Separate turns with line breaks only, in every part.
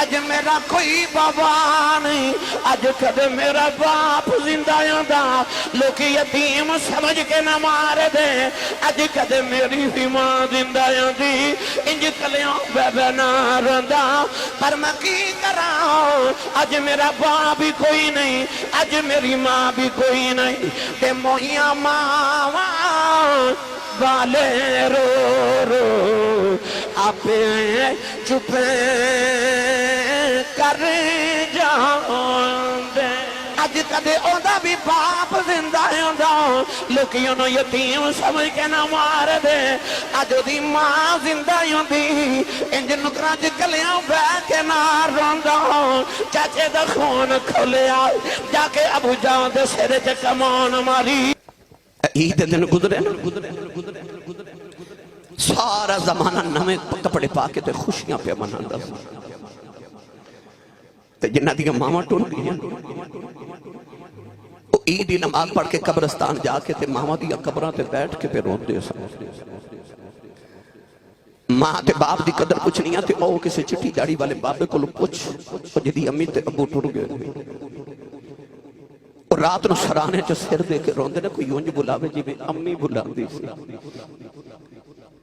اج میرا کوئی بابا نہیں، اج کدے میرا باپ زندہ دا لوگ یتیم سمجھ کے نہ مار دے، اج کدے میری بھی ماں زندہ دی انج کلیاں بے بے نہ رندا، پر میں کی کراں اج میرا باپ بھی کوئی نہیں، اج میری ماں بھی کوئی نہیں، تے موہیاں ماں والے رو رو آپے چپے کر جان دے، اج کدے اوندا بھی باپ زندہ ہوندا لوکیاں نو یتیم سمجھ کے نہ مار دے، اج دی ماں زندہ ہوندی انج نکراں چ کلیاں بہ کے نہ روندا، چاچے دا خون کھولیا جا کے ابو جان دے سر تے کمان ماری۔ عید دن گزرے سارا زمانہ نویں کپڑے پا کے تے خوشیاں پہ مناندا تے جنہ دیاں ماواں ٹر گئیاں وہ عید دی نماز پڑھ کے قبرستان جا کے تے ماواں دیاں قبراں تے بیٹھ کے پہ روندے سن، ماں تے باپ دی قدر کچھ نہیں آتے، او کسے چٹھی داڑھی والے بابے کو پوچھ جدی امی تے ابو ٹر گئے اور رات نو سرانے چ سر دے کے روندے نے، کوئی اونج بلاوے جی میں امی بلاندی سی،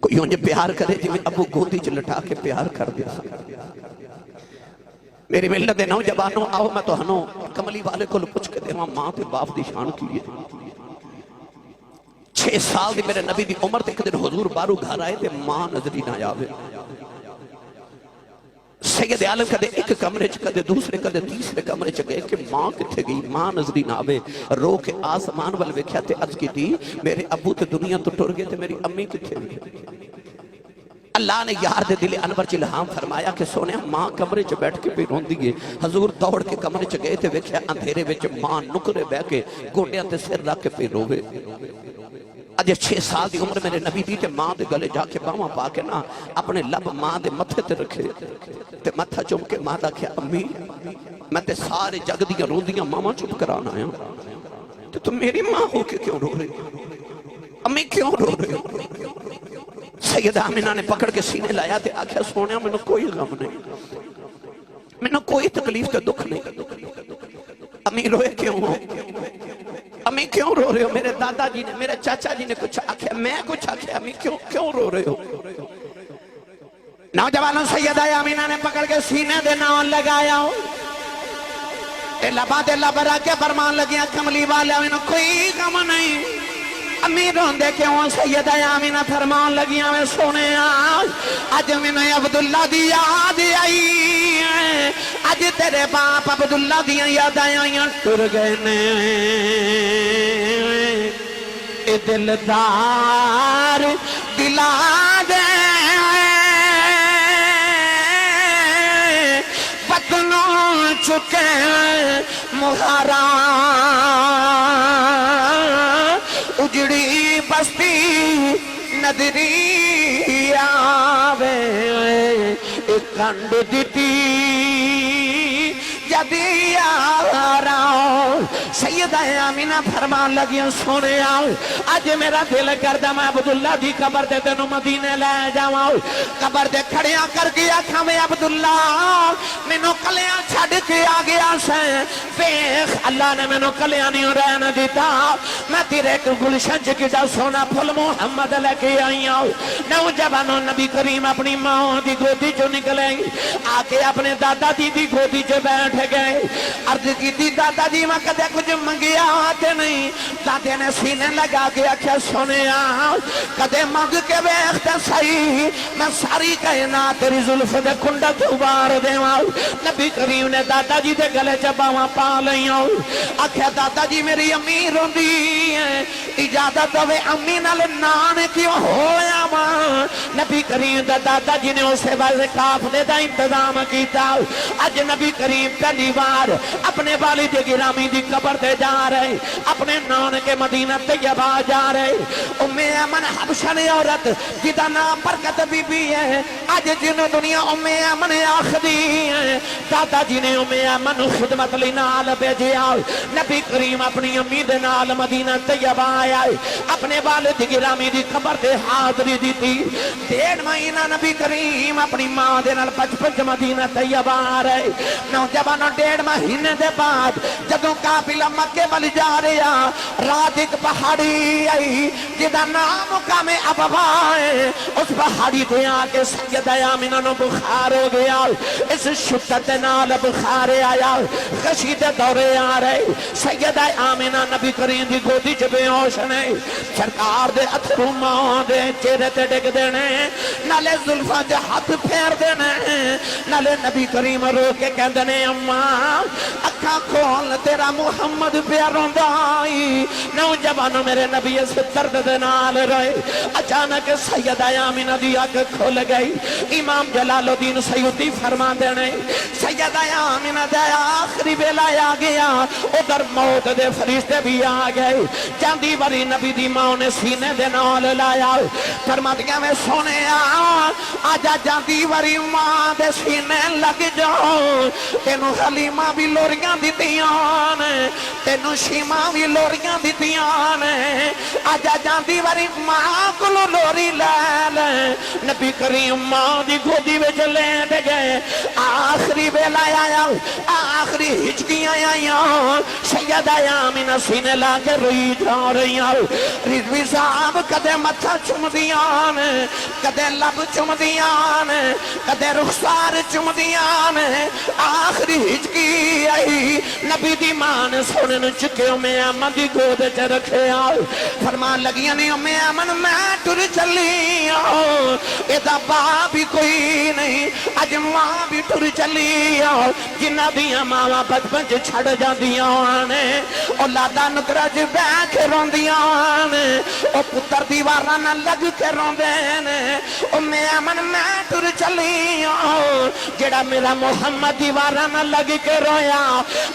کوئی اونج پیار کرے جی میں ابو گودی چ لٹا کے پیار کر دیا۔ میری ملت دے نوجوانوں آؤ میں تو ہنو کملی والے کو پوچھ کے دیواں ماں تے باپ دی شان کی ہے۔ 6 سال دی میرے نبی دی عمر تے ایک دن حضور بارو گھر آئے تے ماں نظری نہ آوے، سید عالم کدے ایک کمرے چ کدے دوسرے کدے تیسرے کمرے چ گئے کہ ماں کتھے گئی، ماں نظری نہ آوے، رو کے آسمان وال ویکھیا تے عرض کی دی میرے ابو تے دنیا تو ٹر گئے تے میری امی کتھے گئی۔ اللہ نے یار دے دل انور چ الہام فرمایا کہ سونے ماں کمرے چ بیٹھ کے بھی روندی ہے، حضور دوڑ کے کمرے چ گئے تے ویکھیا اندھیرے وچ ماں نکرے بہ کے گوڈیاں تے سر رکھ کے پہ روے۔ اج 6 سال دی عمر میرے نبی دی تے ماں دے گلے جا کے باواں پا کے نا اپنے لب ماں دے متھے تے رکھے تے متھا چوم کے ماں دا کہیا امی میں تے سارے جگ دیاں روندیاں ماما چپ کرانا آیا، تے تم میری ماں ہو کے کیوں رو رہے امی کیوں رو رہے ہو؟ سیدہ آمینہ نے پکڑ کے سینے لایا تے آکھیا سونیا میں نے کوئی غم نہیں، میں نے کوئی تکلیف تے دکھ نہیں، امی روئے کیوں ہو؟ امی کیوں رو رہے ہو؟ میرے دادا جی نے میرے چاچا جی نے کچھ آکھیا، میں کچھ آکھیا، امی کیوں رو رہے ہو؟ نوجوانوں سیدہ آمینہ نے پکڑ کے سینے دے نام لگایا ہو تے لبا دے لبرا کے فرمان لگیا کملی والے میں کوئی غم نہیں، امی روندے کیوں؟ سیدہ آمینہ فرمان لگیا میں سونے آج میں نے عبداللہ دی یاد آئی، آج تیرے باپ عبداللہ دی یاد آئی ٹر گئے نے، اے دلدار دلا دے بدنوں چکے مہارا اجڑی بستی نظری آوے، ایک کنڈ دیتی جدی آرہا سیدہ آمینہ فرمان لگیا سونے آؤ آج میرا دل کردہ میں عبداللہ دی قبر دے دنوں مدینے لے جاؤں، قبر دے کھڑیاں کر گیا تھا میں عبداللہ مینوں کلیاں چھڑ کے آگیا سے فیخ اللہ نے مینوں کلیاں نہیں رہنا دیتا، میں تیرے گلشن چکتا سونا پھل محمد لے کے آئی آؤ۔ نوجوانوں نبی کریم اپنی ماں دی گودی جو نکلے آکے اپنے دادا دی گودی جو بیٹھ گئے، عرض کی دی دادا جی میں کدے کچھ منگیا آتے نہیں، دادے نے سینے لگا کے آکھیا سونے کدے منگ کے بیخت صحیح میں ساری کائنات تیری ظلف دے کنڈا دوبار دے نبی کریم نے دادا جی دے گلے چباواں پا لئیاں آکھیا دادا جی میری امی روندی ہے، اجازت ہوئے امی نال نان کیوں ہویا ماں؟ نبی کریم دا دادا جی نے اسے بازے کافلے دا انتظام کیتا، آج نبی کریم پہلی بار اپنے والد گرامی دی قبر دے جا رہے، اپنے نان کے مدینہ طیبہ جا رہے، ام ایمن حبشن عورت جدا نام برکت بی بی ہے، آج جن دنیا ام ایمن آخری ہے، دادا جی نے امی ایمن خدمت لی نال بھیجیا نبی کریم اپنی امی دے نال مدینہ طیبہ آیا اپنے والد گرامی دی قبر تے حاضری دیتی 1.5 مہینہ نبی کریم اپنی ماں دے نال بچپن مدینہ طیبہ آ رہے نوجوانوں 1.5 مہینے دے بعد جدوں قافلہ مکے وال جا رہا رات ایک پہاڑی آئی جدا نام مقام ابوا ہے اس پہاڑی تے آ کے سیدہ آمینہ نو بخار ہو گیا اس شدت نال بخار آیا خشی دے دورے آ رہے سیدہ آمینہ نبی کریم دی گودی چ بے ہوش نے سرکار دے اتھرو ماں دے چہرے تے ڈگ دینے نالے زلفاں دے ہاتھ پھیر دینے نالے نبی کریم رو کے کہندے نے اماں اکھاں کھول تیرا محمد پیا روندا آئی نوجوانوں میرے نبی اس درد دے نال روئے اچانک سیدہ آمینہ دی آنکھ کھل گئی امام جلال الدین سیوطی فرما دینے سیدہ آمینہ دے آخری بیلا آ گیا ادھر موت دے فرشتے بھی آ گئے چاندی بری نبی دی ماں نے سینے دے نال لایا فرما دیا میں سونے آجا چاندی بری ماں دے سینے لگ جاؤ تینو حلیمہ بھی لوریاں دیتیاں نے تینو شیمہ بھی لوریاں دیتیاں نے آجا چاندی بری ماں کو لوری لے لے نبی کریم ماں دی گودی وچ لیٹ گئے آخری بیلا آیا آخری ہچکیاں آیا سیدہ آمینہ سینے لا کے روئی جا رہی رضوی صاحب کدے متھا چم دیان کدے لب چم دیان کدے رخسار چم دیان آخری ہچکی آئی نبی دی ماں نے سنن چکے امی ایمن دی گود چ رکھے فرمان لگیاں نہیں امی ایمن میں ٹر چلی ایدہ باپ بھی کوئی نہیں اج ماں بھی ٹر چلی جنہ دیاں ماں بچپن چ چھڑ جان دیاں اولادا نکرج بیٹھ کے رون دیاں او پتر دیواراں نہ لگ کے رون دینے او میں امن میں ٹر چلی جڑا میرا محمد دیواراں نہ لگ کے رویا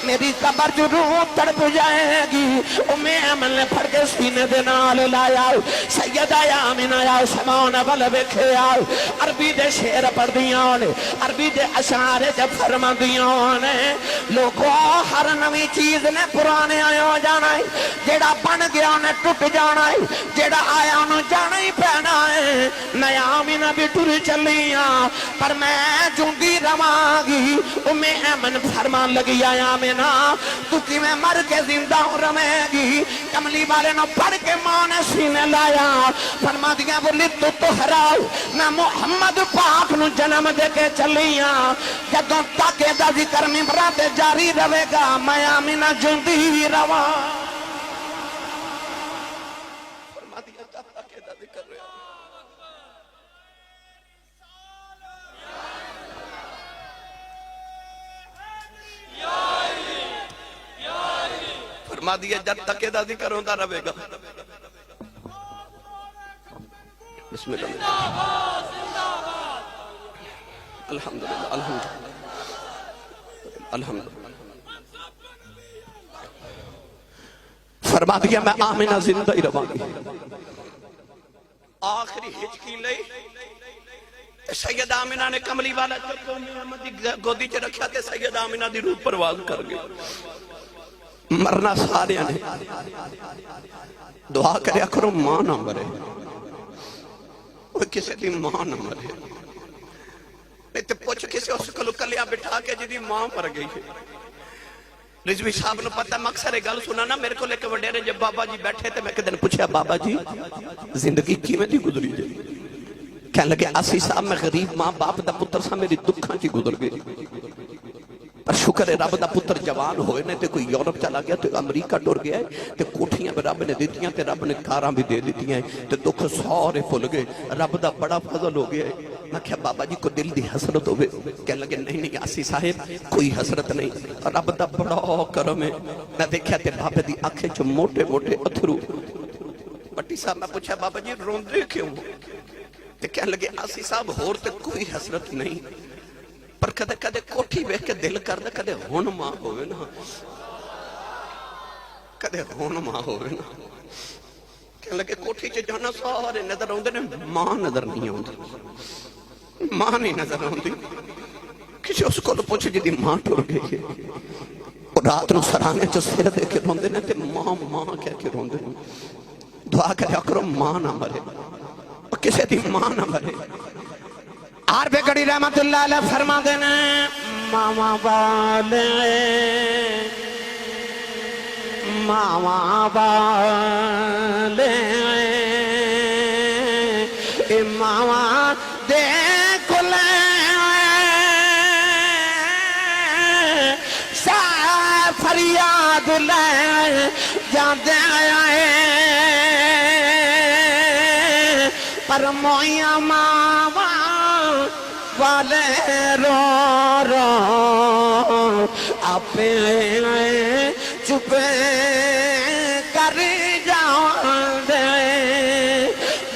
میری قبر جو روح تڑپ جائے گی او میں امن نے پھڑ کے سینے دے نال لایا سیدہ آمینہ یا سمان ول ویکھے عربی دے شعر پڑھ دیاں عربی دے اشعار جب فرما دیاں لوگوں ہر نوی چیز نے پرانے آیا ہو جانا ہے جیڑا بن گیا نے ٹوٹ جانا ہے جیڑا آیا انہوں جانا ہی پہنا ہے نیا آمینہ بھی ٹر چلیاں پر میں جوندی رواگی امی ایمن فرمان لگی آیا آمینہ تو کی میں مر کے زندہ رمے گی کملی والے نو پڑھ کے ماں نے سینے لایا فرما دیا بولی تو ہراؤ میں محمد پاک نو جنم دے کے چلیاں جدوں تاکہ دا ذکر ممبرات جاری رہے گا میں آمینہ جوندی روا فرما دیا تاکہ دا ذکر رہے فرما دیا جب تک دا ذکر ہوتا رہے گا بسم اللہ الحمدللہ الحمدللہ الحمدللہ فرما دیا میں آمینہ زندہ ہی رواں گی آخری ہچکی لئی سید آمینہ نے کملی والا چکو محمد دی گودی چے رکھیا تے سید آمینہ دی روح پرواز کر گیا مرنا سارے نے دعا کریا کرو ماں نہ مرے وہ کسی دی ماں نہ مرے نہیں تے پوچھ کسی اس کلو کلیاں بٹھا کے جدی ماں مر گئی ہے رضوی صاحب نے پتہ مقصر گل سنا نا میرے کو لے کے وڈیرے جب بابا جی بیٹھے تھے میں کہ دن پوچھا بابا جی زندگی کی میں دی گزری جائے کہنے لگے آسی صاحب میں غریب ماں باپ دا پتر سا میری دکھاں چی گزر گئی پر شکر ہے رب دا پتر جوان ہوئے نے تے کوئی یورپ چلا گیا تے امریکہ ٹور گیا ہے تے کوٹھیاں بھی رب نے دیتیاں تے رب نے کاراں بھی دے دیتیاں ہیں تے دکھ سارے پھل گئے رب دا بڑا فضل ہو گیا ہے میں کہا بابا جی کو دل دی حسرت ہوئے کہنے لگے نہیں آسی صاحب کوئی حسرت نہیں رب دا بڑا کرم ہے میں دیکھا تے بابا دی آنکھیں جو موٹے موٹے اتھرو بٹی صاحب میں پوچھا بابا جی روندے کیوں تے کہنے لگے آسی صاحب ہور تے کوئی حسرت نہیں پر کدے کدے کوٹھی بیٹھ کے دل کر دے کدے ہون ماں ہوئے نا کدے ہون ماں ہوئے نا کہنے لگے کوٹھی چے جانا سارے نظر آؤں دے ماں نظر نہیں آؤں دی ماں نہیں نظر آؤں دی
کسی اس کو پوچھ جی دی ماں ٹر گئی ہے، وہ رات نو سرانے چ سر دے کے روندے نے تے ماں ماں کہہ کے روندے نے. دعا کریا کرو ماں نہ مرے، کسی دی ماں نہ مرے.
عارف گڑھی رحمت اللہ علیہ فرما دینا ماما والے ماما والے ماما دے کلے سا فریاد لے جاندے آئے پر مویا ماما والے رو رو اپنے چپ کر جاؤں دے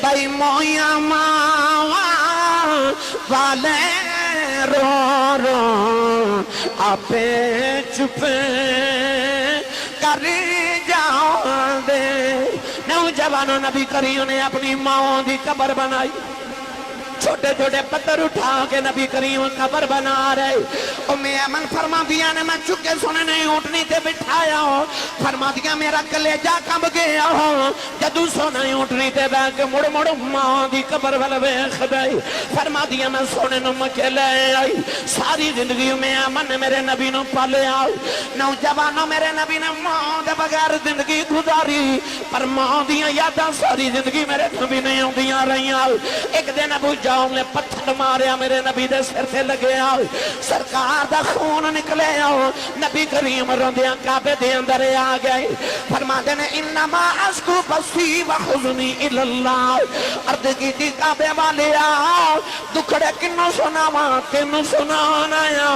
بھائی مویا ماما والے رو رو اپنے چپ کر جاؤں دے. نوجوانوں نبی کریم نے اپنی ماں دی قبر بنائی، چھوٹے چھوٹے پتھر اٹھا کے نبی کریم قبر بنا رہے. ایمن فرما دیا نے میں چکے سنے نہیں اونٹنی تے بٹھایا ہو، فرما دیا میرا کلیجہ کب گیا ہو جدو سونا اونٹنی تے بہ کے مڑ مڑ ماں دی قبر ول ویکھ گئی. فرما دیا میں سونے نو مکے لے آئی، ساری زندگی میں ایمن نے میرے نبی نو پالیا. نوجوانوں میرے نبی نے ماں دے بغیر زندگی گزاری، پر ماں دیاں یاداں ساری زندگی میرے نبی نے آندیاں رہیاں. ایک دن ابو جاؤں نے پتھر ماریا میرے نبی دے سر سے لگے آؤ، سرکار دا خون نکلے آؤ. نبی کریم روندیاں کعبے دے اندر آ گئے. فرما دینے انما اشکو بسی و حزنی الاللہ، عرض کی تھی کعبے والے آؤ دکھڑے کنو سناوا تینو سنانا یا.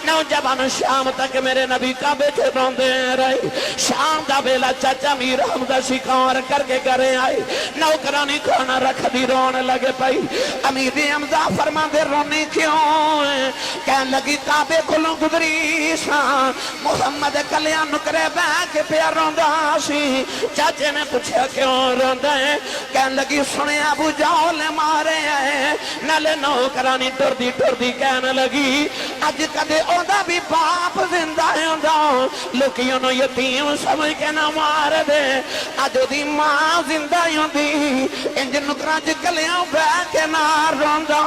نوجوان شام تک میرے نبی کعبے کے روندے رہے. شام دا بیلا چاچا میر حمدہ شکار کر کے گھرے آئے، نوکرانی کھانا رکھ دی رونے لگے پئی. امیر حمزہ فرما دے رونے کیوں ہے، کہنے لگی کعبے کھلوں گزری سا محمد کلیاں نکرے بہ کے پیا روندا سی. چاچے نے پوچھا کیوں روندا ہے، کہنے لگی سنے ابو جہل مارے ہیں. نالے نوکرانی ٹردی کہنے لگی اج کدے اوندا بھی باپ زندہ ہوندا لوکیوں نو یتیم سمجھ کے نہ مار دے. اج دی ماں زندہ ہوندی انج نکراں چ کلیاں بہ کے نہ روندا.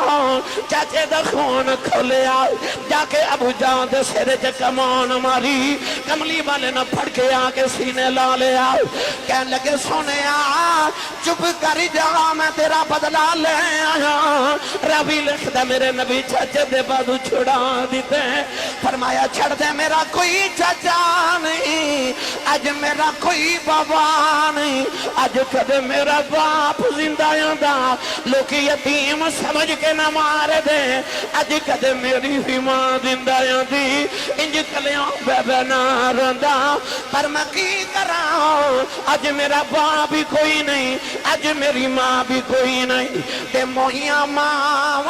چاچے دا خون کھولیا جا کے ابو جان دے سر تے کمان ماری، کملی والے نہ پھڑ کے آ کے سینے لا لیا. کہنے لگے سونیا چپ کر جا میں تیرا بدلہ لے آیا. روی لکھ دے میرے نبی چاچے دے بازو چھڑا دیتے. فرمایا چھڑ دے میرا کوئی چاچا نہیں، اج میرا کوئی بابا نہیں، اج کدے میرا باپ زندہ ہوندا لوکی یتیم سمجھ کے نہ مار دے. اج کدے میری بھی ماں زندہ ہوندی انج کلیاں بے بے نہ روندا. پر میں کی کراں اج میرا باپ بھی کوئی نہیں، اج میری ماں بھی کوئی نہیں. تے موہیاں ماں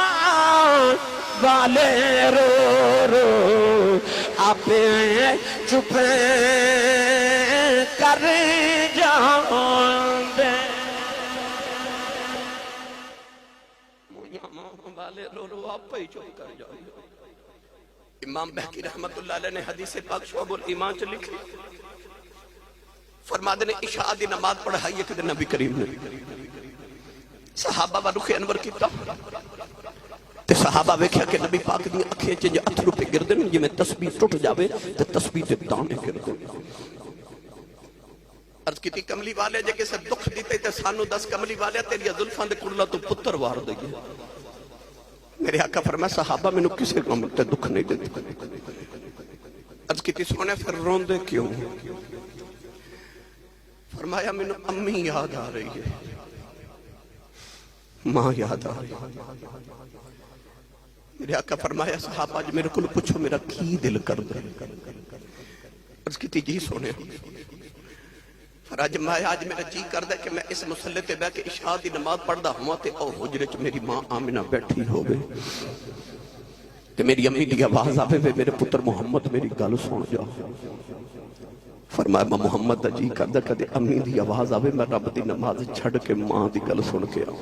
والے رو رو آپے چپ کر جاؤں دے.
والے رو رو آپ پہ ہی چپ کر جاؤ. امام بہقی رحمت اللہ علیہ نے حدیث پاک شعب الایمان چ لکھی، فرما دے نے عشاء دی نماز پڑھائی ایک دن نبی کریم نے صحابہ و رخ انور کیتا تے صحابہ ویکھیا کہ نبی پاک دی اکھیں چ جے اتھرو پہ گردے نے جے میں تسبیح ٹوٹ جاوے تے تسبیح دے دانے گردے. عرض کیتی کملی والے جے کسے دکھ دیتے تے سانو دس کملی والے تیری زلفاں دے کڑلا تو پتر وار دئیے. میرے آقا فرمایا صحابہ میں نو کسے کام تے دکھ نہیں دیتے. عرض کیتی سونے پھر روندے کیوں؟ فرمایا میں نو امی یاد آ رہی ہے، ماں یاد آ رہی ہے. میرے آقا فرمایا صحابہ آج میرے کو پوچھو میرا کی دل کر دے. عرض کیتی جی سونے فرمایا آج میرا جی کر دے کہ میں اس مسلح تے بیٹھ کے عشاء دی نماز پڑھدا ہوا تے او حجرے چ میری ماں آمنہ بیٹھی ہوگے تے میری امی دی آواز آوے میرے پتر محمد میری گل سن جا. فرمایا میں محمد دا جی کر دے کدے امی دی آواز آوے میں رب دی نماز چھڑ کے ماں دی گل سن کے آؤں.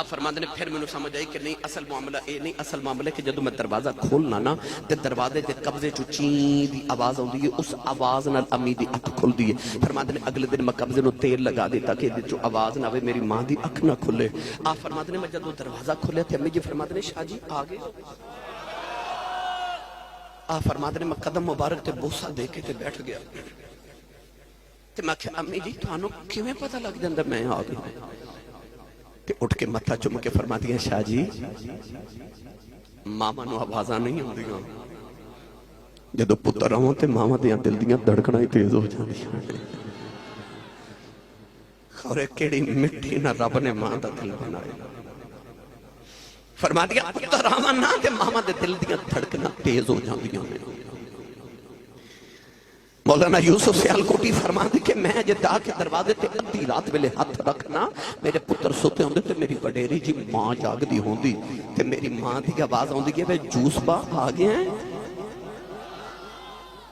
آپ فرماتے ہیں پھر میں نے سمجھ آئی کہ نہیں اصل معاملہ اے نہیں، اصل معاملہ کہ جدو میں دروازہ کھولنا نا تے دروازے دے قبضے چو چین دی آواز ہوندی ہے، اس آواز نال امی دی اکھ کھل دی ہے۔ فرماتے ہیں اگلے دن میں قبضے نو تیل لگا دیتا کہ جو آواز نہ ہوئے میری ماں دی اکھ نہ کھلے۔ آپ فرماتے ہیں میں جدو دروازہ کھولے تھے امی جی فرماتے ہیں شاہ جی آگے۔ آپ فرماتے ہیں میں قدم مبارک تے بوسہ دے کے تے بیٹھ گیا تے میں کہا امی جی تھانو کیویں پتہ لگ جاندا میں آ گیا؟ تے اٹھ کے متھا چوم کے فرماتی ہیں شاہ جی ماما نو آوازاں نہیں ہوندیاں، جدو پتر آؤں تے ماما دیاں دل دیاں دھڑکنا ہی تیز ہو جاندیاں۔ خورے کیڑی مٹی نہ رب نے ماں دا دل بنائے، فرما دیا پتر آواں نہ تے ماما دے دل دیاں دھڑکنا تیز ہو جاندیاں۔ مولانا یوسف سیالکوٹی فرما دے کہ میں جدا کے دروازے تے ادھی رات ویلے ہاتھ رکھنا میرے پتر سوتے ہوندے تے میری وڈیری جی ماں جاگ دی ہوندی تے میری ماں دی آواز ہوندی کہ جوس با آ گئے ہیں۔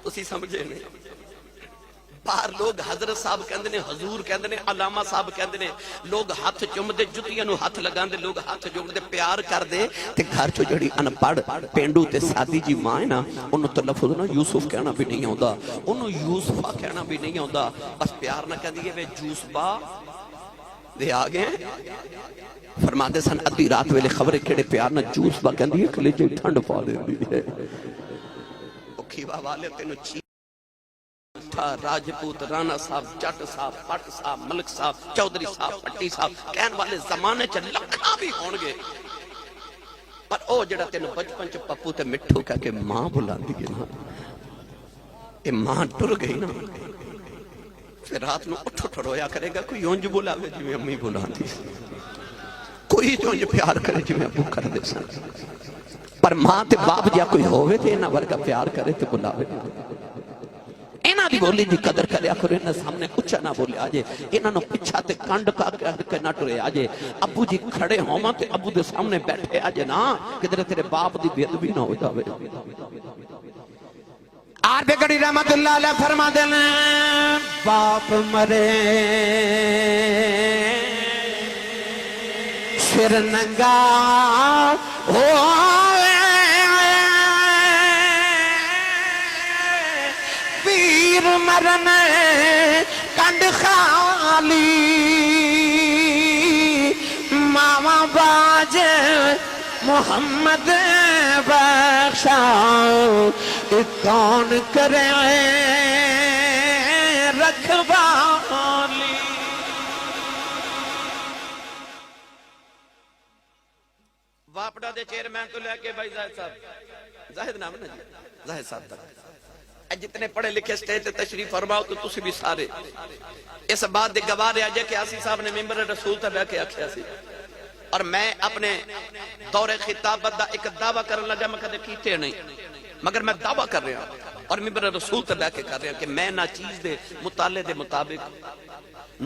تسی سمجھے نہیں، باہر لوگ حضرت صاحب کہندے نے، حضور کہندے نے، علامہ صاحب کہندے نے، لوگ ہاتھ چوم دے، جتیاں نو ہاتھ لگان دے، لوگ ہاتھ چوم دے، پیار کر دے تے گھر چو جڑی ان پڑھ پینڈو تے سادی جی ماں ہے نا انہوں تو لفظ نا یوسف کہنا بھی نہیں ہوندا، انہوں یوسفہ کہنا بھی نہیں ہوندا، بس پیار نہ کہہ دیئے وے جوس با دے آگے ہیں۔ فرماتے سن ادھی رات ویلے خبریں کھڑے پیار نہ جوس با کہہ دیئے کلیجے ٹھنڈ پا دے دیئے۔ کھیوا والے تینو چی تھا راجپوت رانا صاحب جٹ صاحب پٹ صاحب ملک صاحب چودری صاحب پٹی صاحب کہن والے زمانے چ لکھاں بھی ہون گے، پر او جڑا تینوں بچپن چ پپو تے مٹھو کہہ کے ماں بلاندی ہے نا، اے ماں ٹر گئی نا، پھر رات نو اٹھ اٹھ رویا کرے گا، کوئی اونج بلاوے جی میں امی بلاندی، کوئی اونج پیار کرے جی میں ابو کر دے سن، پر ماں تے باپ جا کوئی ہوئے تے انہاں ورگا پیار کرے تے بلاوے، انہاں دی بولی دی قدر کریا کرو، انہاں سامنے اچھا نہ بولے آجے، انہاں نو پچھا تے کانڈ کے نہ ٹرے آجے، ابو جی کھڑے ہوما تے ابو دے سامنے بیٹھے آجے نا کدھر تیرے باپ دی بے ادبی نہ ہو جاوے۔
عارف گڑھی رحمت اللہ علیہ فرما دینا باپ مرے سر ننگا ہوئے پیر مرن کنڈ خالی ماما باج محمد بخشا کون کرے رکھوالی۔
واپڑا دے چیئرمین تو لے کے بھائی زاہد صاحب، زاہد نام ہے نا جی، زاہد صاحب تک جتنے پڑھے لکھے سٹیج تے تشریف فرماؤ تو تسی بھی سارے اس بات دے گواہ رہے آجے کہ آسی صاحب نے ممبر رسول تے بیٹھ کے آکھیا سی، اور میں اپنے دور خطابت دا ایک دعویٰ کرنے لگا، میں کدے کیتے نہیں مگر میں دعویٰ کر رہا ہوں اور ممبر رسول تے بیٹھ کے کر رہا ہوں کہ میں نا چیز دے مطالعے دے مطابق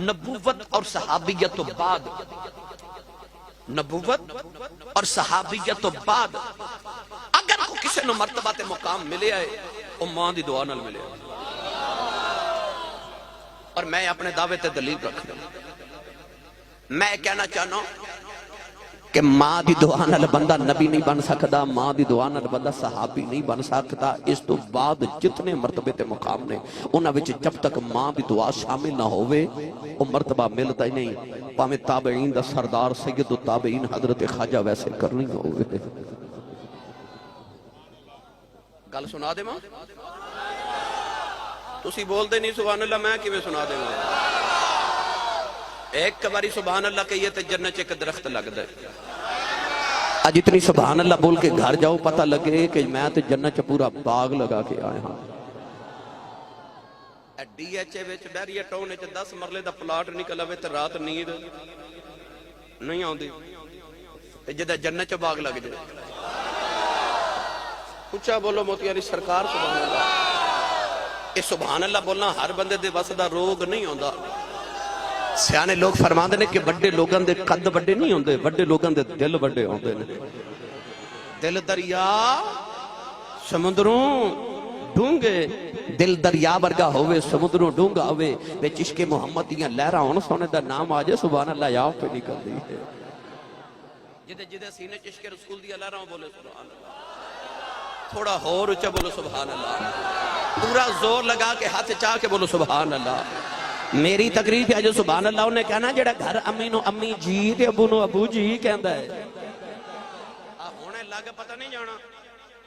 نبوت اور صحابیت تو بعد، نبوت اور صحابیت تو بعد اگر کو کسی نو مرتبہ تے مقام ملے آئے وہ ماں دی دعا نال ملے آئے، اور میں اپنے دعوے تے دلیل رکھ رہا ہوں۔ میں کہنا چاہنا ہوں کہ ماں دی دعا نال بندہ نبی نہیں بن سکتا، ماں دی دعا نال بندہ صحابی نہیں بن سکتا، اس تو بعد جتنے مرتبے تے مقام نے انہاں وچ جب تک ماں دی دعا شامل نہ ہوئے وہ مرتبہ ملتا ہی نہیں، پاویں تابعین دا سردار سید التابعین حضرت خواجہ ویسے کرنی ہوئے۔ گل سنا دے ماں تسی بول دے نہیں سبحان اللہ، میں کیویں سنا دے ماں؟ ایک باری سبحان اللہ کہیے تے جنت ایک درخت لگ دے، آج اتنی سبحان اللہ بول کے گھر جاؤ پتہ لگے کہ میں تے جنت پورا باغ لگا کے آئے ہاں۔ ڈی ایچ اے وچ بیریہ ٹاؤن وچ 10 مرلے دا پلاٹ نکل آوے تے رات نیند نہیں آوندی تے جدا جنت چ باغ لگ جائے۔ اچھا بولو موتیاری سرکار سبحان اللہ۔ یہ سبحان اللہ بولنا ہر بندے دے بس دا روگ نہیں ہوندا۔ سیانے لوگ فرماندے نے کہ بڑے لوگاں دے قد بڑے نہیں ہوندے، بڑے لوگاں دے دل بڑے ہوندے نے۔ دل دریا سمندروں ڈونگے، دل دریا ورگا ہوئے سمندروں ڈونگا ہوئے، بے چشک محمد دیاں لہراں ہون سونے دا نام آجے سبحان اللہ یا پہ نکل دی ہے۔ جدے جدے سینے چشک رسول دی اللہ رہا بولے سبحان اللہ. تھوڑا اور اچھا بولو سبحان اللہ. پورا زور لگا کے ہاتھ چاہ کے بولو سبحان اللہ. میری تقریر پہ جو سبحان اللہ انہیں کہنا جڑا گھر امی نو امی جی تے ابو نو ابو جی کہندا ہے. ہونے لگ پتہ نہیں جانا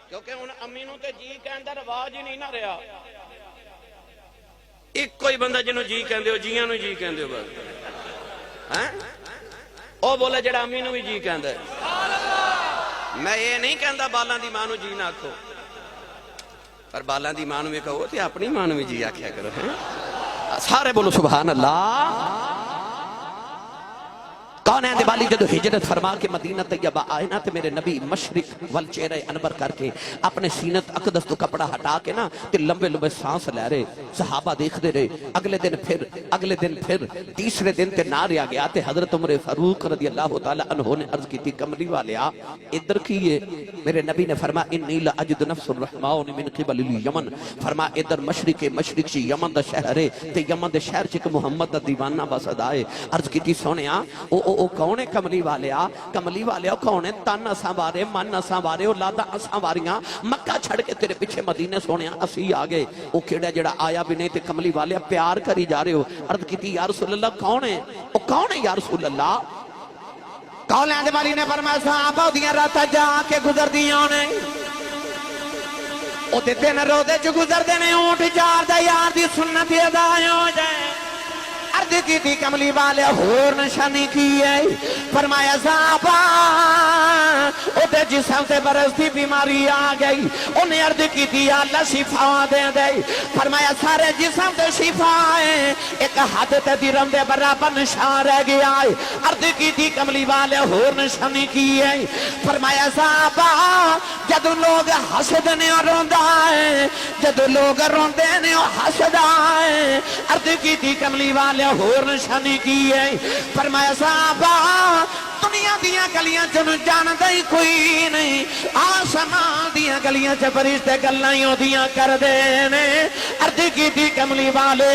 کیونکہ ان امی نو تے جی کہندا رواج ہی نہیں نہ رہا. ایک کوئی بندہ جنہوں جی کہندے ہو جیاں نو جی کہندے ہو بس ہیں او بولے جڑا امی نو بھی جی کہندا ہے. میں یہ نہیں کہندا بالاں دی ماں نو جی نہ آکھو پر بالاں دی ماں نو بھی کہو تے اپنی ماں نو بھی جی آکھیا کرو. سارے بولو سبحان اللہ. کون ہے دیوالی جدو ہجرت فرما کے مدینہ طیبہ آئے نا تے میرے نبی مشرق وال چہرہ انور کر کے اپنے سینت اقدس تو کپڑا ہٹا کے نا تے لمبے لمبے سانس لے رہے. صحابہ دیکھ دے رہے. اگلے دن پھر تیسرے دن تے نہ رہا گیا تے حضرت عمر فاروق رضی اللہ تعالی عنہ نے عرض کی تھی کملی والیا ادھر کیے. میرے نبی نے فرما انی لاجد نفس الرحمن من قبل الیمن. فرما ادھر مشرق چ یمن دا شہر ہے تے یمن دے شہر چ محمد دا دیوانہ بسدا ہے. عرض کی تھی سونیا او کون ہے کملی والیا؟ کملی والیا کون ہے؟ تن اساں وارے من اساں وارے اولادا اساں واریاں مکہ چھڑ کے تیرے پیچھے مدینے سونیا اسی آ گئے. او کیڑا جڑا آیا بھی نہیں تے کملی والیا پیار کری جا رہے ہو. عرض کیتی یا رسول اللہ کون ہے؟ او کون ہے یا رسول اللہ؟
کون ہے والی نے فرمایا صحابہ دیاں راتاں جا کے گزر دیاں نے او تے دن روزے چ گزر دے نے اونٹ چار دا یار دی سنت ادا ہو جائے. عرض کی تھی کملی والے ہور نشانی کی ہے. فرمایا صحابہ او دے جسم تے برستی بیماری آ گئی. انہیں عرض کی تھی اللہ شفا دے دے. فرمایا سارے جسم تے شفا ہے ایک حد تے درم دے برابر نشان رہ گیا ہے. عرض کی تھی کملی والے ہور نشانی کی ہے. فرمایا صحابہ جدو لوگ حسد نے روندا ہے جدو لوگ روندے نے حسدا ہے. عرض کی تھی کملی والے ہور نشانی کی ہے. فرمایا صحابہ دنیا دیاں گلیاں چ جان دے کوئی نہیں آسمان دیاں گلیاں چ فرشتے گلاں اودیاں کر دے نے. عرض کی تھی کملی والے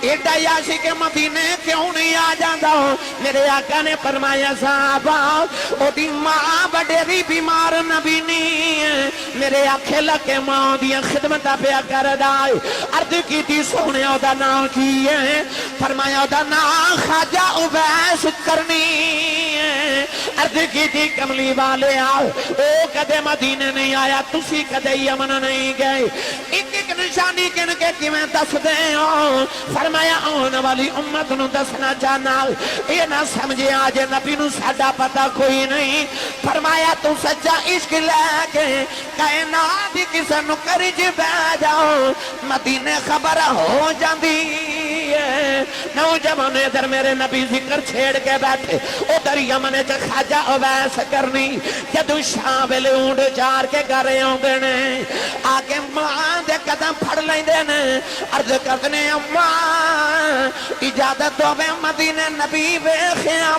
ایڈا عاشق مدینے کیوں نہیں آ جاندا؟ میرے آقا نے فرمایا صحابہ او دی ماں بڑی بیمار نبی نہیں ہے میرے آنکھیں لگے ماں دیاں خدمتاں پیا کردا ہے. عرض کی تھی سونے او دا نام کی ہے؟ فرمایا او دا نام خواجہ اویس کرنی ہے. عرض کی تھی کملی والے او کدے مدینے نہیں آیا تسی کدے یمن نہیں گئے. ایک ایک نشانی کن کے کیویں دس دے ہو؟ فرمایا آنے والی امت نو دسنا چاہنا یہ نہ سمجھے آج نبی نو ساڈا پتہ کوئی نہیں. فرمایا تو سچا عشق لے کے کائنات کسے نو کرج بہ جاؤ مدینے خبر ہو جاندی ہے. نوجوان ادھر میرے نبی ذکر چھیڑ کے بیٹھے ادھر یمن چ خواجہ اویس کرنی جدو شام ویلے اونٹ چار کے گھر آوندے نے آ کے ماں دے قدم پھڑ لیندے نے. عرض کردے اماں اجازت ہوے مدینے نبی ویکھیا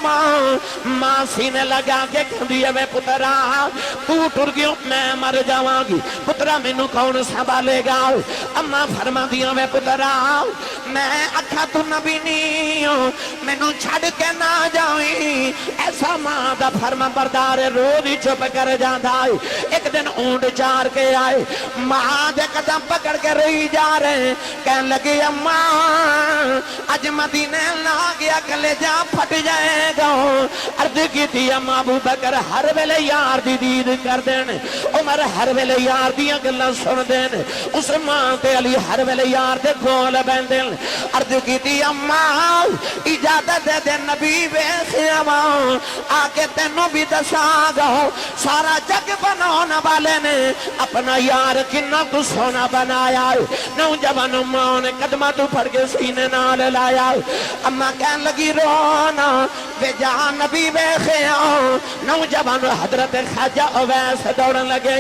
ماں سینے لگا کے کہندی اے پترا تو ٹر گیو میں مر جاواں گی پترا مینوں کون سنبھالے گا؟ اماں فرماندیاں وے پترا میں اکھا تو نبی نہیں ہوں مینوں چھڈ کے نہ جاویں. ایسا ماں دا فرما بردار روز ہی چپ کر جاندا ہے. ایک دن اونٹ چار کے آئے ماں دے قدم پکڑ کے رہی جا رہے کہنے لگے اماں اج مدینے لا گیا کلیجہ پھٹ جائے گا. عرض کی تھی اماں ابو بکر ہر ویلے یار دی دید کر دین عمر ہر ویلے یار دیاں گلاں سن دین عثمان تے علی ہر ویلے یار دے کول بیندن. عرض کی تھی اماں اجازت دے دے نبی ویکھیا آ کے تینوں بھی دساں گا سارا جگ بنانے والے نے اپنا یار کنا تو سونا بنایا. نوجوان ماں نے قدمہ تو پھڑ کے سینے نال لایا. اماں کہن لگی رونا بے جان نبی ویکھیا. نوجوان حضرت خواجہ اویس دوڑن لگے.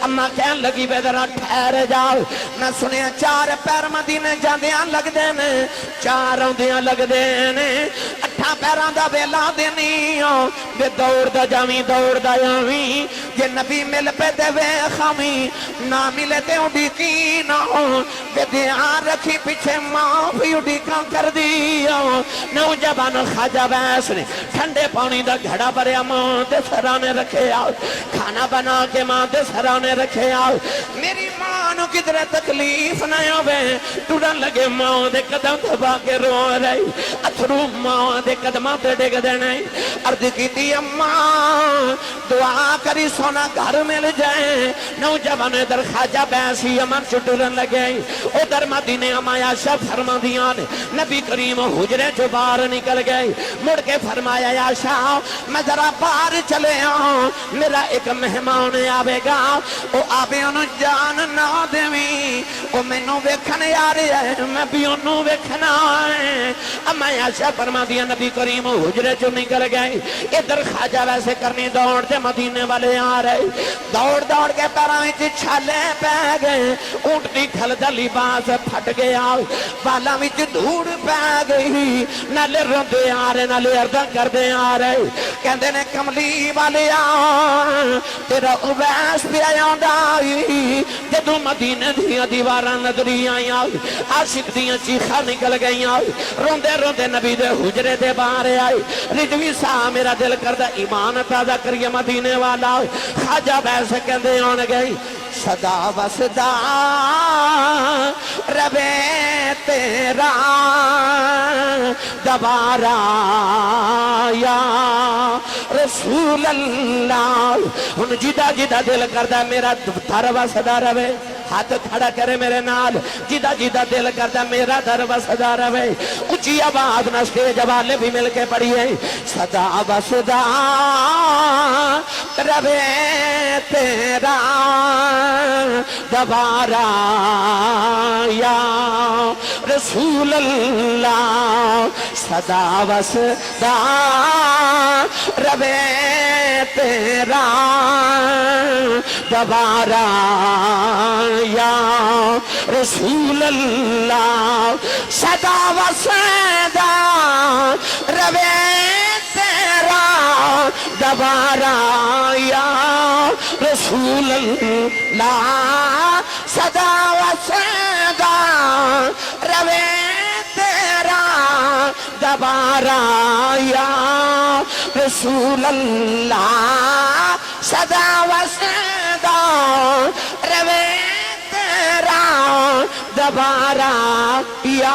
اماں کہن لگی بے ذرا ٹھہر جاؤ نہ سنیا چار پیر مدینے جاندیاں لگ دے نے چار آندیاں لگ دے نے ہتھاں پیراں دا ویلا دینی بے دوڑ دا جاویں دوڑ دا جاویں جے نبی مل پہ تے ویکھاویں نہ ملے تے اڈیکی نہ بے دھیان رکھی پیچھے ماں بھی اڈیکاں کر دیا نوجوان خواجہ ویس نے ٹھنڈے پانی دا گھڑا بھریا ماں دے سرانے رکھے آؤ کھانا بنا کے ماں دے سرانے رکھے آؤ میری ماں نو کدھر تکلیف نہ ہوئے ٹوڑن لگے ماں دے قدم دبا کے رو رہی اتھرو ماں دے قدمہ تے ڈگ دینے عرض کی تھی اماں دعا کری سونا گھر مل جائے نوجوان در خواجہ بیسی امن چھٹرن لگے ادھر مدینے امایا شب فرما دیا نبی کریم حجرے جو باہر نکل گئے مڑ کے فرمایا یا شاہ میں ذرا باہر چلے آؤں میرا ایک مہمان آوے گا او آوے انہوں جان نہ دیویں او میں نو ویکھنے آ رہے ہیں میں بھی انہوں ویکھنا ہے اما یا شاہ فرما دیا نبی کریم حجرے جو نکل گئے ادھر خواجہ ویسے کرنی دوڑ دے مدینے والے آ رہے دوڑ دوڑ کے پیراں وچ چھالے پہ گئے اونٹنی کھل دا لباس پھٹ گیا بالاں وچ دھوڑ پہ گئی نالے روندے آ رہے نالے عرضاں کردے آ رہے کہندے نے کملی والے تیرا اویس پہ آندا جدوں مدینے دیاں دیواراں نظری آئیاں عاشق دیاں چیخاں نکل گئیاں روندے روندے نبی دے حجرے دے باہر آئے رضوی صاحب میرا دل کردہ ایمان تازہ کریے مدینے والا خواجہ بیس کہندے آن گئی صدا وصدا ربے تیرا دوبارہ یا رسول اللہ ان جدا جدا دل کردہ میرا در وصدا ربے ہاتھ کھڑا کرے میرے نال جدا جدا دل کرتا میرا در وصدا رہے اچھی آواز نہ سٹیج والے بھی مل کے پڑھیے صدا وصدا رہے تیرا دوبارہ یا رسول اللہ صدا وصدا رہے تیرا دوبارہ یا رسول اللہ صدا وصدا رہے تیرا دوبارہ یا رسول اللہ صدا وصدا رہے تیرا دوبارہ یا رسول اللہ صدا وصدا رہے دوبارہ یا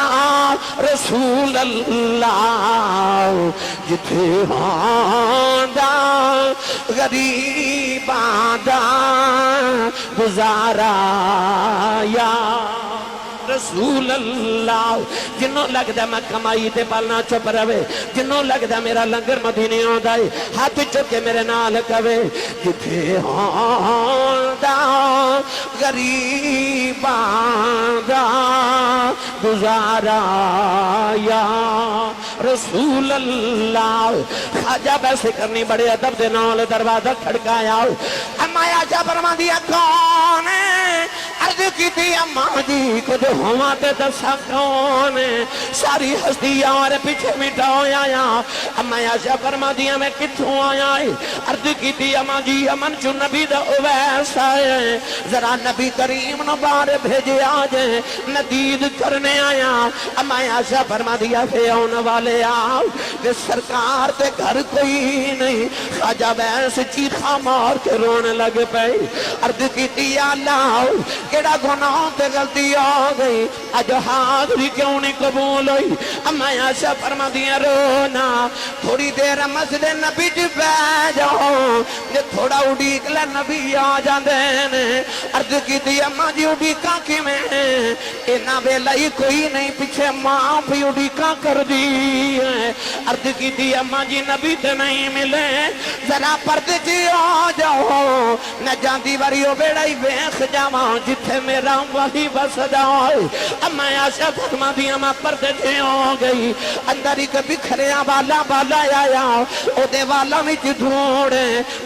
رسول اللہ جتھے آندا غریباں دا گزارا یا رسول اللہ جنوں لگدا میں کمائی تے پالنا چپ رہے جنوں لگدا میرا لنگر مدینے آندا ہے ہاتھ چکے میرے نال کہے جتھے آندا غریباں دا گزارا یا رسول اللہ خواجہ بیسے کرنی بڑے ادب دے نال دروازہ کھڑکایا اما آجا فرما دیا کون ہے عرض کی تھی اماں جی کچھ ہوا تے دسا کون ہے ساری ہستی اور پیچھے مٹاؤ آیا اما آجا فرما دیا میں کتھوں آیا ہے عرض کی تھی اماں جی امن چو نبی دا اویس آئے ذرا نبی کریم نو بار بھیجے آجے ندید کرنے آیا اما آجا فرما دیا پھر آن والے آؤ کہ سرکار تے گھر کوئی نہیں خواجہ بیس چیخا مار کے رونے لگ پئی عرض کی تھی اللہ کیڑا گناہ تے غلطی آ گئی اج حاضری کیوں نہیں قبول ہوئی اما آشا فرما دیا رونا تھوڑی دیر مسجد نبی جی پہ جاؤ یہ تھوڑا اڈیک لے نبی آ جاندے نے عرض کی تھی اما جی اڈیکا کی میں اینا ویلائی کوئی نہیں پیچھے ماں بھی اڈیکا کر دی ہے عرض کی تھی اما جی نبی تے نہیں ملے ذرا پردے جی آ جاؤ نہ جاندی وریو بیڑائی بیخ جاواں جتھے میرا وہی بس جاؤ اما آشا فرما دیا میں پردے جی آ گئی اندر ہی کبھی کھریاں والا بالا آیا او دے والا وچ دھوڑے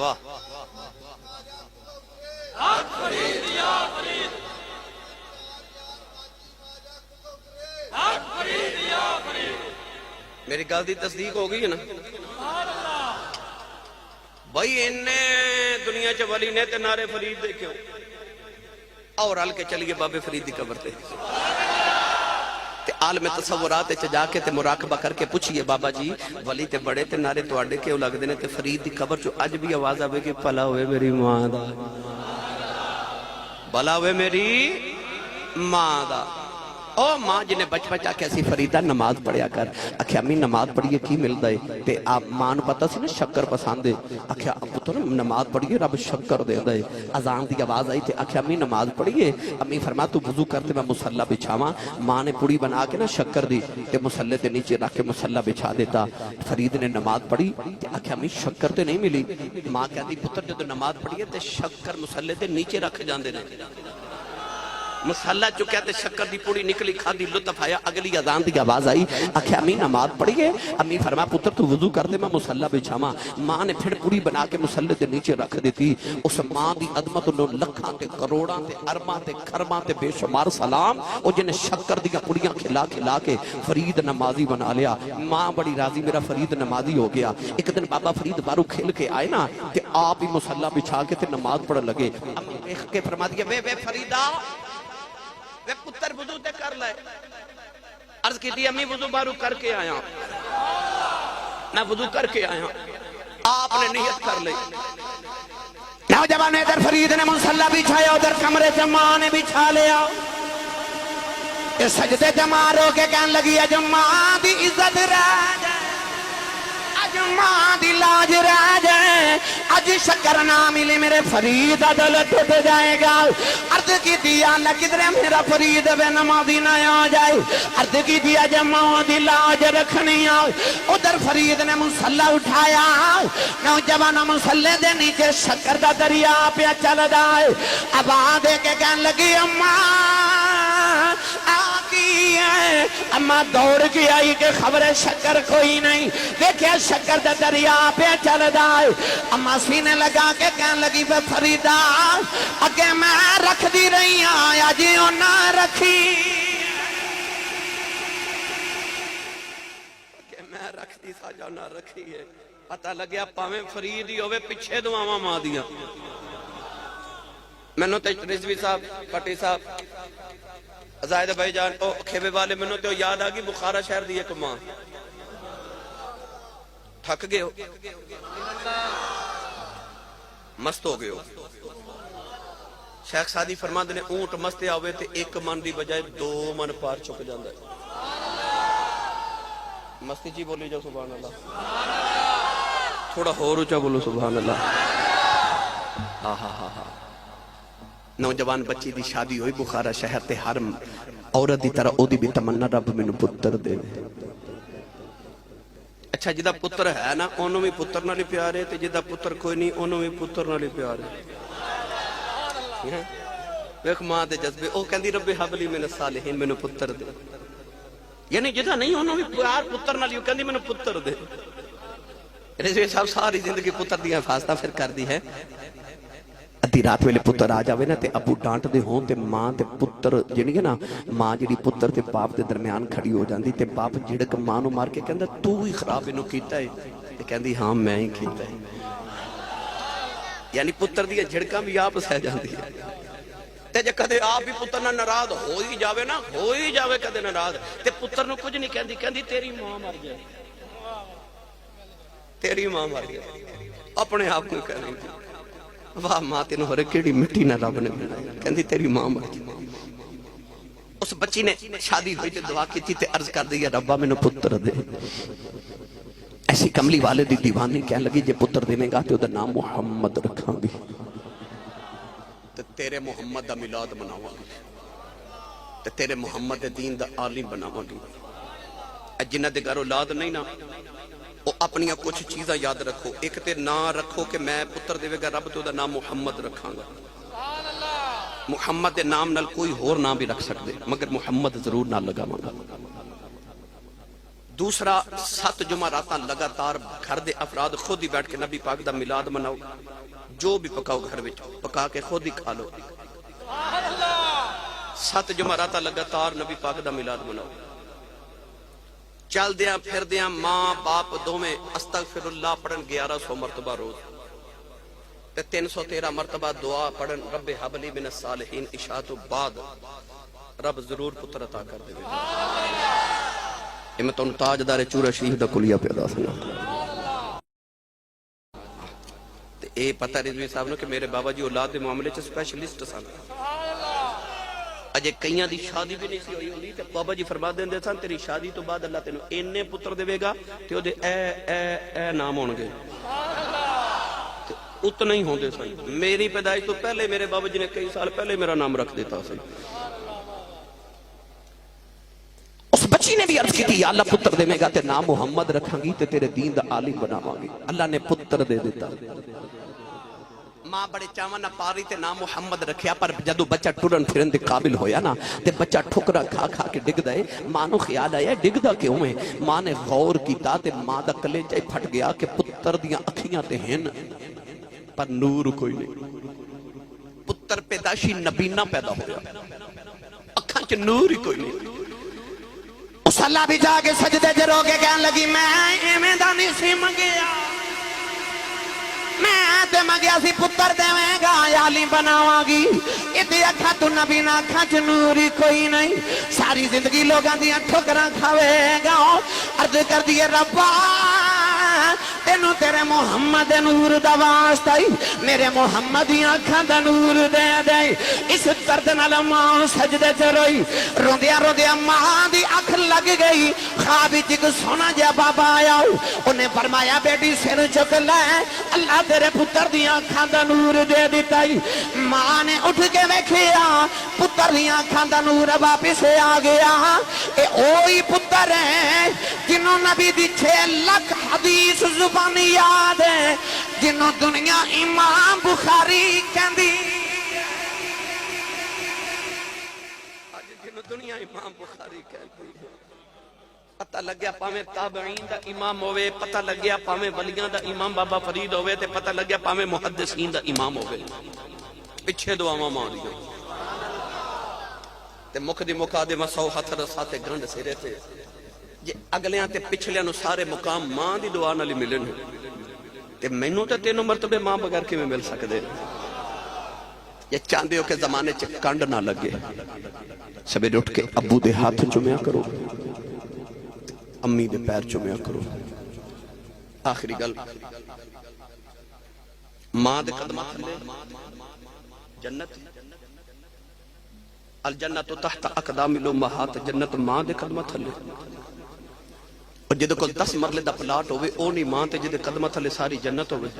واہ میری گل دی تصدیق ہو گئی ہے نا بھائی دنیا چ ولی نے تے نعرے فرید دے کیوں اور ہل کے چلیے بابے فرید دی قبر تے عالم تصورات چ جا کے تے مراقبہ کر کے پوچھئے بابا جی ولی تے بڑے تے نعرے تواڈے کیوں لگدے نے تے فرید دی قبر چ اج بھی آواز آوے کہ بھلا ہوئے میری ماں دا بھلا ہوئے میری ماں دا او ماں جنہیں بچپن چاہ کے اسی فریدہ نماز پڑھیا کر اکھے امی نماز پڑھیے کی مل دائے تے آپ ماں نو پتہ سی نا شکر پسند دے اکھے پتر نماز پڑھیے رب شکر دے دائے اذان دی آواز آئی تے اکھے امی نماز پڑھیے امی فرما تو وضو کرتے میں مسلح بچھاواں ماں نے پوڑی بنا کے نا شکر دی تے مسلح تے نیچے رکھ کے مسلح بچھا دیتا فرید نے نماز پڑھی تے اکھے امی شکر تے نہیں ملی ماں کہتی پتر جو نماز پڑھیے تے شکر مسلح تے نیچے رکھ جاندے نے مسلح چکیا تے شکر دی پوڑی نکلی کھادی لطف آیا اگلی اذان دی آواز آئی اکھے امی نماز پڑھیے امی فرما پتر تو وضو کر دے میں مسلح بچھاواں ماں نے پھر پوڑی بنا کے مسلح دے نیچے رکھ دیتی اس ماں دی عظمت نو لکھاں تے کروڑاں تے ارباں تے خرباں تے بے شمار سلام او جن شکر دی پوڑیاں کھلا کھلا کے فرید نمازی بنا لیا ماں بڑی راضی میرا فرید نمازی ہو گیا ایک دن بابا فرید بارو کھیل کے آئے نا تے آپ ہی مسلح بچھا کے تے نماز پڑھ لگے امی دیکھ کے فرما دیا وے فریدہ وے پتر وضو تے کر لائے عرض کی دی امی وضو بارو کر کے آیا میں وضو کر کے آیا آپ نے نیت کر لئی
نوجوان ادھر فرید نے مسلح بچھایا ادھر کمرے سے ماں نے بچھا لیا اس سجدے جمع رو کے کہنے لگی اج ماں دی عزت رہ جائے اج ماں دی لاج رہ جائے اج شکر نہ ملے میرے فرید دل ٹوٹ جائے گا عرض کی دیا نہ کدھر میرا فرید بے نمازی نہ آ جائے عرض کی دیا جب ماں دی لاج رکھنی آئے ادھر فرید نے مسلح اٹھایا نوجوان مسلح دے نیچے شکر دا دریا پہ چل جائے اب آدھے کے کہنے لگی اماں آتی ہے اماں دوڑ کے آئی کہ خبر شکر کوئی نہیں دیکھیں شکر دا دریا پہ چل جائے اماں سینے لگا کے کہنے لگی بے فریدہ اگے میں رکھ دی رہی آیا جیو نہ رکھی
اگے میں رکھ دی ساجا نہ رکھی ہے پتہ لگیا پاویں فرید ہی ہوئے پچھے دعاواں ماں دیا میں نو تے رضوی صاحب پٹی صاحب زائد بھائی جان او کھیبے والے میں نو تے یاد آگی بخارا شہر دی ایک ماں تھک گئے ہو مست ہو گئے ہو شیخ سادی فرماندے نے اونٹ مستے آوے تے ایک من دی بجائے 2 من پار چک جاندا ہے مستی جی بولی جو سبحان اللہ تھوڑا اور اونچا بولو سبحان اللہ نوجوان بچی دی شادی ہوئی بخارا شہر تے ہر عورت دی طرح او دی بھی تمنا رب مینوں پتر دے اچھا جدا پتر ہے نا انہوں بھی پتر نالی پیارے تے جدا پتر کوئی نہیں انہوں بھی پتر نالی پیارے ویک ماں دے جذبے او کہندی رب حبلی من الصالحین مینوں پتر دے یعنی جدا نہیں انہوں بھی پیار پتر نالی او کہندی مینوں پتر دے رضوی صاحب ساری زندگی پتر دی حفاظتہ پھر کر دی ہے ادھی رات ویلے پتر آ جاوے نا تے ابو ڈانٹ دے ہون تے ماں تے پتر جنی ہے نا ماں جڑی پتر تے باپ دے درمیان کھڑی ہو جاندی تے باپ جھڑک ماں نو مار کے کہندا تو ہی خراب انہوں کیتا ہے تے کہندی ہاں میں ہی کیتا ہے یعنی پتر دی جھڑکاں بھی آپ سہ جاندی ہے تے جے کدے آپ بھی پتر نہ ناراض ہو ہی جاوے نا ہو ہی جاوے کدے ناراض تے پتر نو کچھ نہیں کہندی کہندی تیری ماں مر جائے تیری ماں مر جائے اپنے آپ کو کہہ رہی تھی واہ ماں تینوں ہو رہے کیڑی مٹی نہ رب نے بنائی کہندی تیری ماں مر جائے اس بچی نے شادی ہوئی تے دعا کی تھی تے عرض کر دیا ربا مینوں پتر دے ایسی کملی والے دی دیوانی کہنے لگی جے پتر دینے گا تے ادھر نام محمد رکھاں گی تے تیرے محمد دا میلاد مناواں گی تے تیرے محمد دین دا عالم بناواں گی جنہ دے گھر اولاد نہیں نا وہ اپنی کچھ چیزاں یاد رکھو ایک تے نہ رکھو کہ میں پتر دے گا رب تو دا نام محمد رکھاں گا محمد دے نام نال کوئی ہور نام بھی رکھ سکتے مگر محمد ضرور نہ لگا مانگا دوسرا 7 جمعراتاں لگاتار گھر دے افراد خود ہی بیٹھ کے نبی پاک دا میلاد مناؤ، جو بھی پکاؤ گھر وچ پکا کے خود ہی کھا لو۔ 7 جمعراتاں لگاتار نبی پاک دا میلاد مناؤ۔ چل دیاں پھر دیاں ماں باپ دوویں استغفر اللہ پڑھن 1100 مرتبہ روز، تے 313 مرتبہ دعا پڑھن رب ہب لی من الصالحین عشاء تو بعد، رب ضرور پتر عطا کر دے گا۔ یہ میں تم تاجدار چورا شریف دا کلیہ پیدا سنا۔ اے پتہ رضوی صاحب نے کہ میرے بابا جی اولاد دے معاملے چ سپیشلسٹ سن، اجے کئیاں دی شادی بھی نہیں سی ہوئی ہوندی تے بابا جی فرما دیندے سن تیری شادی تو بعد اللہ تینوں اینے پتر دے گا تے او دے اے نام ہون گے، اتنا ہی ہوندے سن۔ میری پیدائش تو پہلے میرے بابا جی نے کئی سال پہلے میرا نام رکھ دیتا سی۔ اس بچی نے بھی عرض کی تھی یا اللہ پتر دے میں گا تے نام محمد رکھاں گی تے تیرے دین دا عالم بناواں گی، اللہ نے پتر دے دیتا۔ ماں بڑے چاواں نہ پاری تے نام محمد رکھیا، پر جدو بچہ ٹرن پھرن دے قابل ہویا نا تے بچہ ٹھکرا کھا کھا کے ڈگ دے، ماں نو خیال آیا ڈگدا کیوں ہے؟ ماں نے غور کیتا تے ماں دا کلیجہ پھٹ گیا کہ پتر دیاں اکھیاں تے ہن پر نور کوئی نہیں۔ پتر پیدائشی نبینا پیدا ہو گیا، اکھاں چ نور ہی کوئی نہیں۔ اس اللہ بھی جا کے سجدے تے رو کے کہن لگی میں ایویں دا نہیں سی منگیا، میں تے منگیا سی پتر دیویں گا عالم بناواں گی، اتے اکھاں تو نبی نہ اکھاں چ نور ہی کوئی نہیں، ساری زندگی لوگاں دیاں ٹھکراں کھاوے گا۔ عرض کر دیے ربا تینوں تیرے محمد نور دا واسطہ ہی میرے محمد دیاں اکھاں دا نور دے دے۔ اس درد نال ماں سجدے تے روئی، روندیا روندیا ماں دی اکھ لگ گئی۔ خواب وچ ایک سونا جہا بابا آیا، انہیں فرمایا بیٹی سر چک لے، اللہ تیرے پتر دیاں اکھاں دا نور دے دیتا ہی۔ ماں نے اٹھ کے ویکھیا پتر دیاں اکھاں دا نور واپس آ گیا۔ اے اوہی پتر ہے جنہوں نبی دی 6 لاکھ حدیث زبانی یاد ہے، جنہوں دنیا امام بخاری کہندی، جنہوں دنیا امام بخاری کہندی۔ پتہ لگیا پاویں تابعین دا امام ہوئے، پتہ لگیا پاویں ولیاں دا امام بابا فرید ہوئے، تے پتہ لگیا پاویں محدثین دا امام ہوئے، پچھے دعاواں ماں دیاں تے مکھ دی مکا دے مسو ہتھ رساتے گنڈ سرے تے جے اگلیاں تے پچھلیاں نو سارے مقام ماں دی دعا نال ملن تے مینوں تے 3 مرتبے ماں بغیر کیویں مل سکدے؟ یہ چاہندے ہو کہ زمانے چ کنڈ نہ لگے، سویرے اٹھ کے ابو دے ہاتھ چومیا کرو، امی دے پیر چومیا کرو۔ آخری گل ماں دے قدماں تھلے جنت، الجنت تحت اقدام الامہات، جنت ماں دے قدماں تھلے۔ اور جدے کو 10 مرلے دا پلاٹ ہوئے او نہیں ماں تے جدے قدمہ تھلے ساری جنت ہوئے۔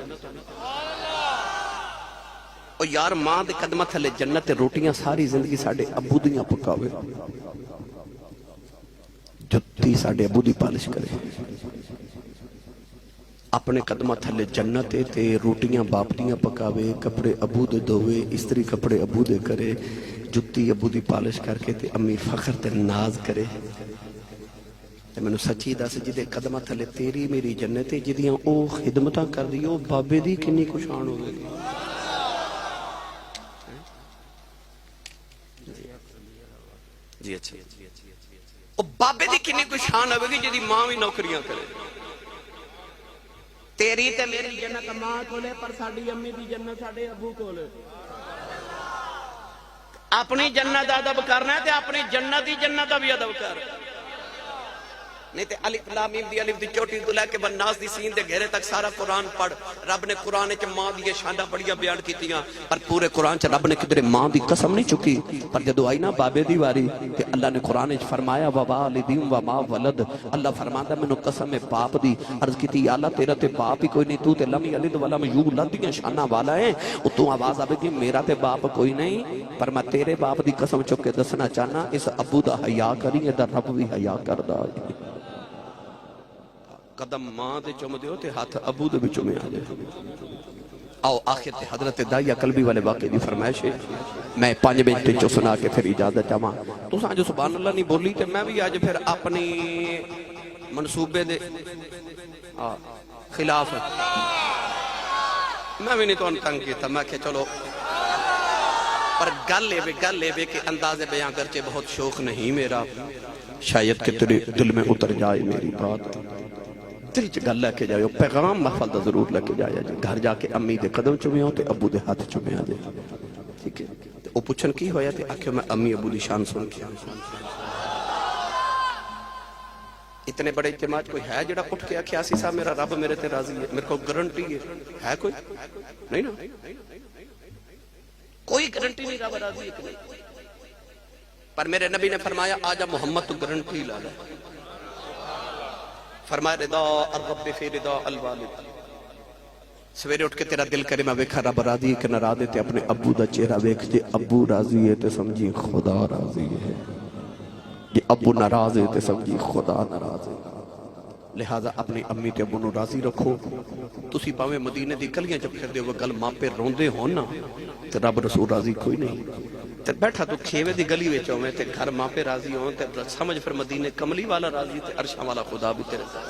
اور یار ماں دے قدمہ تھلے جنت تے روٹیاں ساری زندگی ساڑھے ابو دیاں پکاوے، جتی ساڑھے ابو دی پالش کرے، اپنے قدمہ تھلے جنت تے روٹیاں باپ دیاں پکاوے، کپڑے ابو دے دوے، استری کپڑے ابو دے کرے، جتی ابو دی پالش کر کے تے امی فخر تے ناز کرے۔ میں نے سچی دس جدے قدمہ تھلے تیری میری جنت جدیاں او خدمتاں کر دی او بابے دی کنی خوشان ہوئے گی۔ جی اچھا او بابے دی کنی خوشان ہوئے گی جدی ماں بھی نوکریاں کرے۔ تیری تے میری جنت ماں کولے پر ساڑی امی دی جنت ساڑے ابو کولے۔ اپنی جنت ادب کرنا ہے تے اپنی جنت دی جنت بھی ادب کر، نہیں تے الف لام میم دی الف دی چوٹی تو لے کے بناس دی سین دے گھیرے تک سارا قرآن پڑھ۔ رب نے قرآن چ ماں دی شاناں بڑیاں بیان کیتیاں، پر پورے قرآن چ رب نے کدھر ماں دی قسم نہیں چکی۔ پر جدو آئی نا بابے دی واری تے اللہ نے قرآن چ فرمایا ووالدین وما ولد، اللہ فرماندا مینوں قسم ہے باپ دی۔ عرض کیتی یا اللہ تیرا تے باپ ہی کوئی نہیں، تو تے لم یلد ولم یولد دیاں شاناں والا ہے، او تو آواز آوے گی میرا تے باپ کوئی نہیں، پر میں تیرے باپ دی قسم چک کے دسنا چاہنا اس ابو دا حیا کری، اے دا رب بھی حیا کردا۔ قدم ماں دے چوم دیو تے ہاتھ ابو دے بھی چومے آ جائے۔ آؤ آخر تے حضرت داعیہ قلبی والے واقعے دی فرمائش ہے، میں 5 منٹ چو سنا کے پھر اجازت چاہواں۔ تو ساں جو سبحان اللہ نہیں بولی تے میں بھی آج پھر اپنی منصوبے دے خلاف ہے. میں بھی نہیں تو تنگ کیتا, میں کہ چلو پر گل ہے کہ انداز بیان گرچہ بہت شوق نہیں میرا, شاید کہ تیرے دل میں اتر جائے میری بات, تیری چ گل لے کے جائے, پیغام محفل دا ضرور لے کے جائے جائے. گھر جا کے امی دے قدم چومے ہوں تے ابو دے ہاتھ چومے آ جائے. ٹھیک ہے, وہ پوچھن کی ہویا تے آکھے میں امی ابو دی شان سن کے. اتنے بڑے اجتماع کوئی ہے جڑا اٹھ کے آکھے آسی صاحب میرا رب میرے تے راضی ہے, میرے کو گارنٹی ہے کوئی نہیں نا, کوئی گارنٹی نہیں رب راضی ہے کہ نہیں. پر میرے نبی نے فرمایا آجا محمد تو گارنٹی لا لے. فرمایا رضا الرب فی رضا الوالد. سویرے اٹھ کے تیرا دل کرے میں ویکھا رب راضی ہے کہ نہ راضی, تے اپنے ابو دا چہرہ ویکھ جے ابو راضی ہے تے سمجھی خدا راضی ہے, جے ابو ناراض ہے تے سمجھی خدا ناراض ہے. لہذا اپنی امی تے ابو نو راضی رکھو. تسی پاویں مدینے دی گلیاں چ پھردے ہو گل ماں پہ روندے ہون نا تے رب رسول راضی کوئی نہیں. تے بیٹھا تو کھیوے دی گلی وچ ہوویں تے گھر ماں پہ راضی ہون تے سمجھ پھر مدینے کملی والا راضی تے عرشاں والا خدا بھی تیرے ساتھ.